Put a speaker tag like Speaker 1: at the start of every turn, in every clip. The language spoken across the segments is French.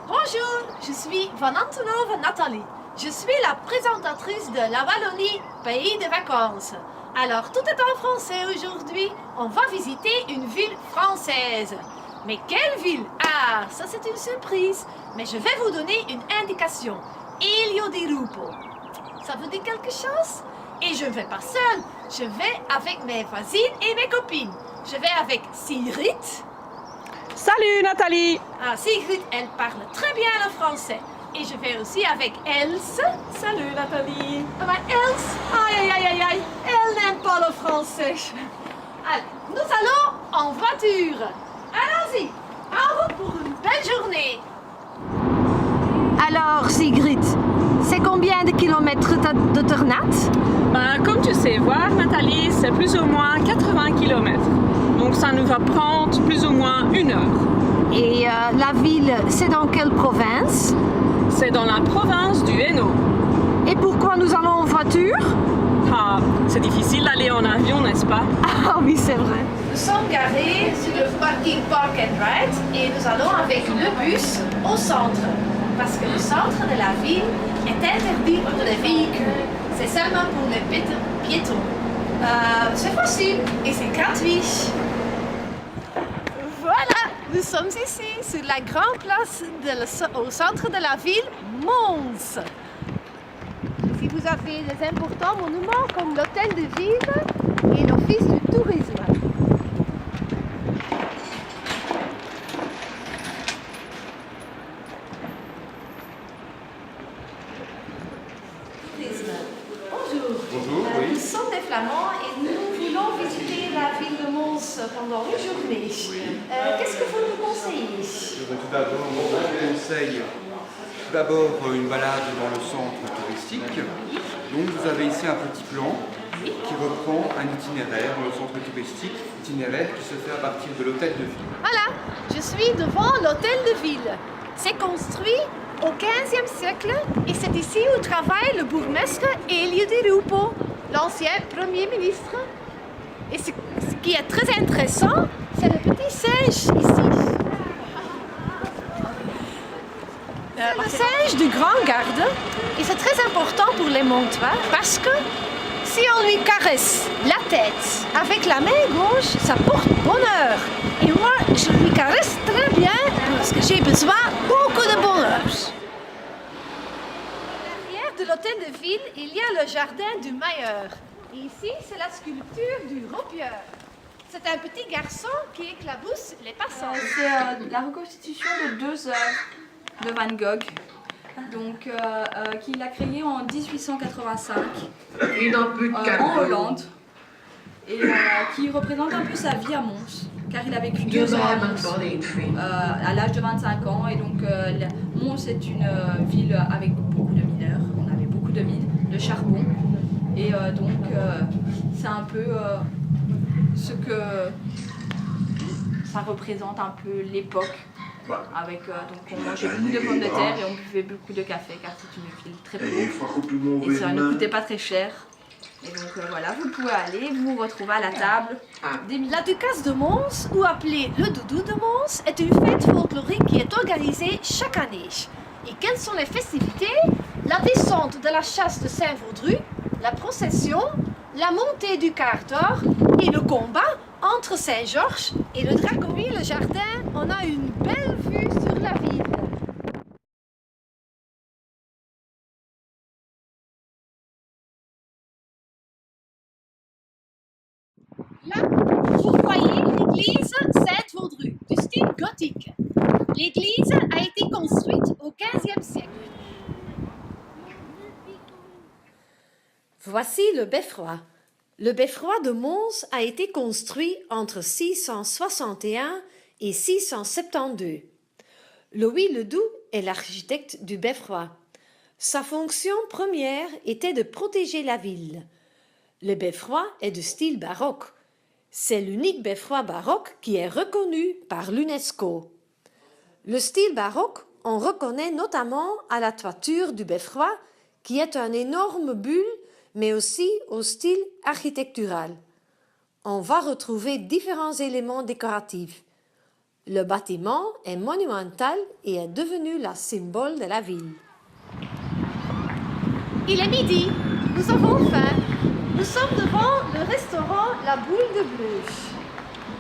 Speaker 1: Bonjour, je suis Van Antonova Nathalie. Je suis la présentatrice de la Wallonie, pays de vacances. Alors, tout est en français aujourd'hui. On va visiter une ville française. Mais quelle ville? Ah, ça c'est une surprise. Mais je vais vous donner une indication. Elio di Rupo. Ça vous dit quelque chose? Et je ne vais pas seule. Je vais avec mes voisines et mes copines. Je vais avec Sigrid.
Speaker 2: Salut Nathalie!
Speaker 1: Ah, Sigrid, elle parle très bien le français. Et je vais aussi avec Else.
Speaker 2: Salut Nathalie!
Speaker 1: Ah ben, Else, aïe, aïe, aïe, aïe, elle n'aime pas le français. Allez, nous allons en voiture. Allons-y, en route pour une belle journée. Alors, Sigrid, c'est combien de kilomètres de Ternat?
Speaker 2: Comme tu sais voir Nathalie, c'est plus ou moins 80 km. Donc ça nous va prendre plus ou moins 1 heure.
Speaker 1: Et la ville, c'est dans quelle province?
Speaker 2: C'est dans la province du Hainaut.
Speaker 1: Et pourquoi nous allons en voiture?
Speaker 2: Ah, c'est difficile d'aller en avion, n'est-ce pas?
Speaker 1: Ah oui, c'est vrai. Nous sommes garés sur le parking Park and Ride et nous allons avec le bus au centre. Parce que le centre de la ville est interdit pour les véhicules. C'est seulement pour les piétons. C'est facile et c'est gratuit. Voilà, nous sommes ici sur la grande place au centre de la ville, Mons. Ici, vous avez des importants monuments comme l'hôtel de ville et l'office du tourisme. Bonjour.
Speaker 3: Bonjour, oui.
Speaker 1: Nous sommes des Flamands et nous voulons visiter la ville de Mons pendant une journée. Qu'est-ce que vous nous conseillez?
Speaker 3: Tout d'abord, je vous conseille une balade dans le centre touristique. Donc vous avez ici un petit plan qui reprend un itinéraire dans le centre touristique, itinéraire qui se fait à partir de l'hôtel de ville.
Speaker 1: Voilà, je suis devant l'hôtel de ville. C'est construit au XVe siècle et c'est ici où travaille le bourgmestre Elio di Rupo, l'ancien premier ministre. Et ce qui est très intéressant, c'est le petit singe ici. Le singe du grand garde, et c'est très important pour les Montois parce que si on lui caresse la tête avec la main gauche, ça porte bonheur. Et moi, je lui caresse très bien parce que j'ai besoin beaucoup de bonheur. À l'arrière de l'hôtel de ville, il y a le jardin du Mailleur. Et ici, c'est la sculpture du Ropieur. C'est un petit garçon qui éclabousse les passants.
Speaker 4: C'est la reconstitution de 2 œuvres de Van Gogh, donc qu'il a créé en 1885 en Hollande et qui représente un peu sa vie à Mons, car il a vécu 2 ans à Mons à l'âge de 25 ans. Et donc Mons est une ville avec beaucoup de mineurs, on avait beaucoup de mines, de charbon, et donc c'est un peu ce que ça représente un peu l'époque. Avec, donc on mangeait beaucoup de pommes de terre et on buvait beaucoup de café car c'est une ville très pauvre et ça ne coûtait pas très cher. Et donc voilà, vous pouvez aller vous retrouver à la table.
Speaker 1: La Ducasse de Mons, ou appelée le Doudou de Mons, est une fête folklorique qui est organisée chaque année. Et quelles sont les festivités? La descente de la chasse de Saint-Vaudru, la procession, la montée du quart d'or et le combat entre Saint-Georges et le dragon. Puis le jardin, on a une belle vue sur la ville. Là, vous voyez l'église Sainte-Vaudru, du style gothique. L'église a été construite au XVe siècle. Voici le beffroi. Le beffroi de Mons a été construit entre 661 et 672. Louis Ledoux est l'architecte du beffroi. Sa fonction première était de protéger la ville. Le beffroi est de style baroque. C'est l'unique beffroi baroque qui est reconnu par l'UNESCO. Le style baroque, on reconnaît notamment à la toiture du beffroi, qui est un énorme bulle, mais aussi au style architectural. On va retrouver différents éléments décoratifs. Le bâtiment est monumental et est devenu le symbole de la ville. Il est midi, nous avons faim. Nous sommes devant le restaurant La Boule de Bruges.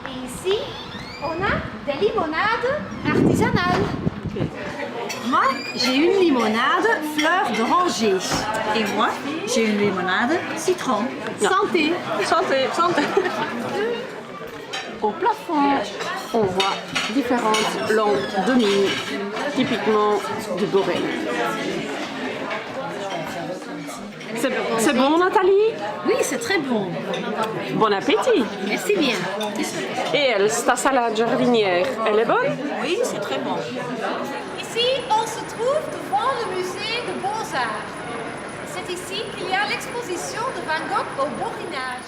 Speaker 1: Et ici, on a des limonades artisanales. Moi, j'ai une limonade fleur d'oranger.
Speaker 5: Et moi, j'ai une limonade citron.
Speaker 1: Santé!
Speaker 2: Santé, santé.
Speaker 6: Au plafond, on voit différentes lampes de mine, typiquement du Borel.
Speaker 2: C'est bon, Nathalie?
Speaker 1: Oui, c'est très bon.
Speaker 2: Bon appétit.
Speaker 1: Merci bien.
Speaker 2: Et elle, ta salade jardinière, elle est bonne?
Speaker 5: Oui, c'est très bon.
Speaker 1: Ici, on se trouve devant le musée de Beaux-Arts. C'est ici qu'il y a l'exposition de Van Gogh au Borinage.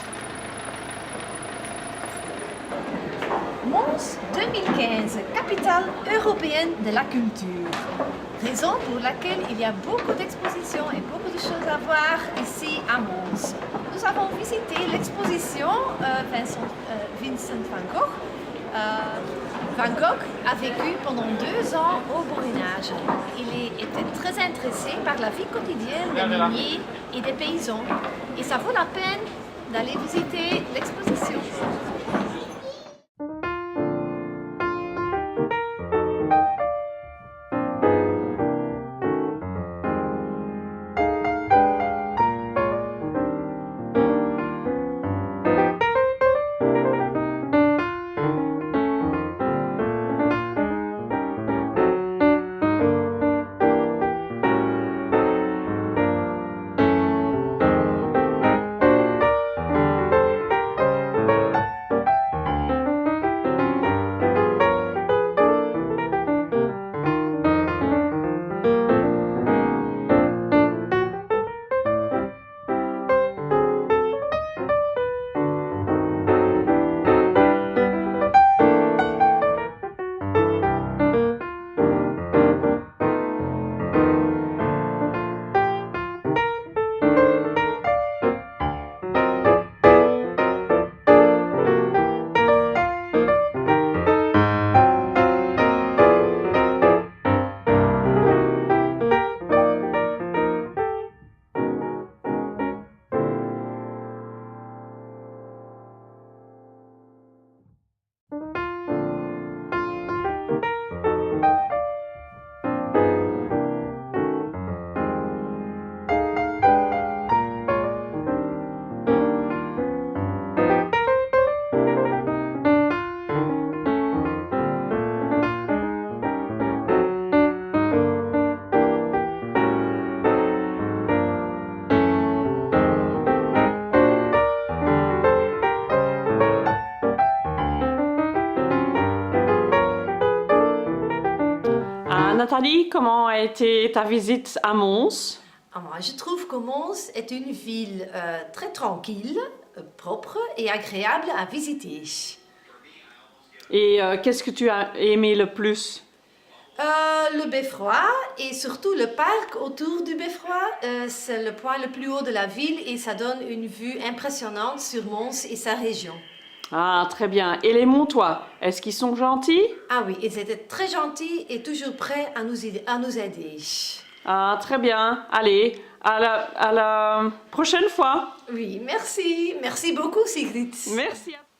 Speaker 1: Mons 2015, capitale européenne de la culture. Raison pour laquelle il y a beaucoup d'expositions et beaucoup de choses à voir ici à Mons. Nous avons visité l'exposition Vincent van Gogh. Van Gogh a vécu pendant 2 ans au Borinage. Il était très intéressé par la vie quotidienne des miniers et des paysans. Et ça vaut la peine d'aller visiter l'exposition.
Speaker 2: Nathalie, comment a été ta visite à Mons?
Speaker 1: Moi, je trouve que Mons est une ville très tranquille, propre et agréable à visiter.
Speaker 2: Et qu'est-ce que tu as aimé le plus?
Speaker 1: Le beffroi et surtout le parc autour du beffroi. C'est le point le plus haut de la ville et ça donne une vue impressionnante sur Mons et sa région.
Speaker 2: Ah, très bien. Et les Montois, est-ce qu'ils sont gentils?
Speaker 1: Ah oui, ils étaient très gentils et toujours prêts à nous aider.
Speaker 2: Ah, très bien. Allez, à la prochaine fois.
Speaker 1: Oui, merci. Merci beaucoup, Sigrid.
Speaker 2: Merci à toi.